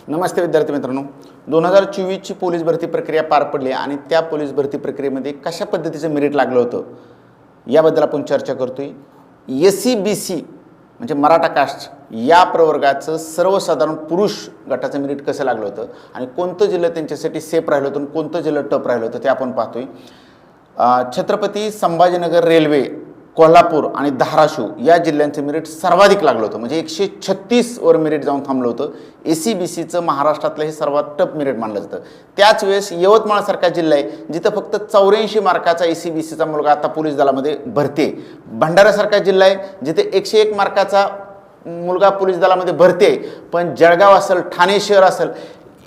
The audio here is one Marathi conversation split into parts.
नमस्ते विद्यार्थी मित्रांनो, 2024ची पोलीस भरती प्रक्रिया पार पडली आणि त्या पोलीस भरती प्रक्रियेमध्ये कशा पद्धतीचं मेरिट लागलं होतं याबद्दल आपण चर्चा करतोय। SC-BC म्हणजे मराठा कास्ट या प्रवर्गाचं सर्वसाधारण पुरुष गटाचं मेरिट कसं लागलं होतं आणि कोणतं जिल्हा त्यांच्यासाठी सेफ राहिलं होतं आणि कोणतं जिल्हा टफ राहिलं होतं ते आपण पाहतोय। छत्रपती संभाजीनगर रेल्वे, कोल्हापूर आणि धाराशिव या जिल्ह्यांचं मेरिट सर्वाधिक लागलं होतं, म्हणजे 136 वर मेरिट जाऊन थांबलं होतं। SC-BCचं महाराष्ट्रातलं हे सर्वात टफ मेरिट मानलं जातं। त्याच वेळेस यवतमाळसारखा जिल्हा आहे जिथं फक्त 84 मार्काचा SC-BCचा मुलगा आता पोलीस दलामध्ये भरती आहे। भंडारासारखा जिल्हा आहे जिथे 101 मार्काचा मुलगा पोलीस दलामध्ये भरती आहे, पण जळगाव असेल, ठाणे शहर असेल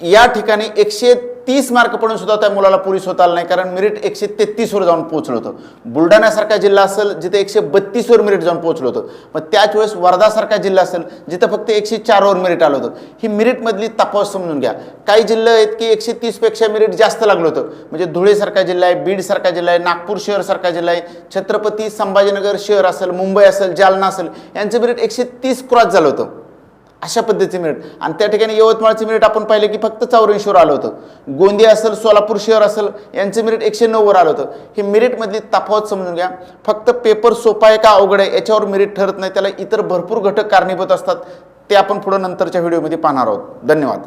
या ठिकाणी 130 मार्क पडून सुद्धा त्या मुलाला पोलीस होता आलं नाही, कारण मेरिट 133 वर जाऊन पोहोचलं होतं। बुलढाण्यासारखा जिल्हा असेल जिथे 132 वर मेरिट जाऊन पोहोचलं होतं, पण त्याच वेळेस वर्धासारखा जिल्हा असेल जिथं फक्त 104 वर मेरिट आलं होतं। ही मेरिटमधली तफावत समजून घ्या। काही जिल्हे आहेत की 130 पेक्षा मेरिट जास्त लागलं होतं, म्हणजे धुळेसारखा जिल्हा आहे, बीडसारखा जिल्हा आहे, नागपूर शहरसारखा जिल्हा आहे, छत्रपती संभाजीनगर शहर असेल, मुंबई असेल, जालना असेल, यांचं मेरिट 130 क्रॉस झालं होतं। अशा पद्धतीचे मेरिट। आणि त्या ठिकाणी यवतमाळचे मेरिट आपण पाहिले की फक्त 84 वर आलं होतं। गोंदिया असेल, सोलापूर शहर असेल यांचे मेरिट 109 वर आलं होतं। हे मेरिटमधली तफावत समजून घ्या। फक्त पेपर सोपा आहे का अवघड आहे याच्यावर मेरिट ठरत नाही, त्याला इतर भरपूर घटक कारणीभूत असतात। ते आपण पुढे नंतरच्या व्हिडिओमध्ये पाहणार आहोत। धन्यवाद।